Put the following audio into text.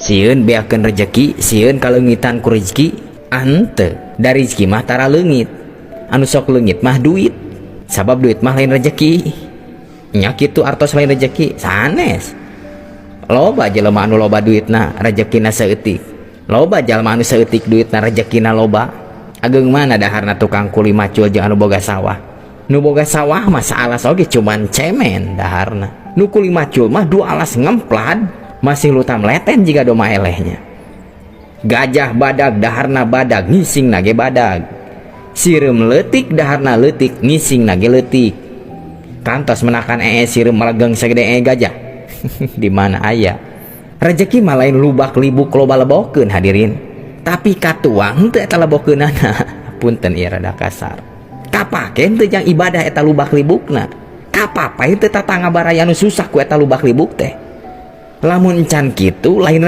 sieun beakeun rezeki, sieun kalengitan ku rezeki. Ante dari rezeki mah tara leungit, anu sok leungit mah duit, sabab duit mah lain rezeki. Nya kitu artos lain rezeki sanes. Loba jelema anu loba duitna rezekina saeutik, loba jalma anu saeutik duitna rezekina loba. Ageung mana daharna tukang kuli macul jeung anu boga sawah. Nu boga sawah mah saalas oge cuman cemen daharna. Nu kuli macul mah dua alas ngemplad, masih lutam leten jika doma elehnya. Gajah badag daharna badag, ngising nage badag. Sireum leutik daharna leutik, ngising nage leutik. Kantos menakan sireum melegeng segede gajah. Di mana aya rezeki mah lain lubak libuk loba lebokeun hadirin, tapi katuang teu eta lebokeunana. Punten ieu rada kasar. Kapake teu jang ibadah eta lubak libukna, kapapai teu tatangga baraya anu susah ku eta lubak libuk teh. Lamun can kitu lain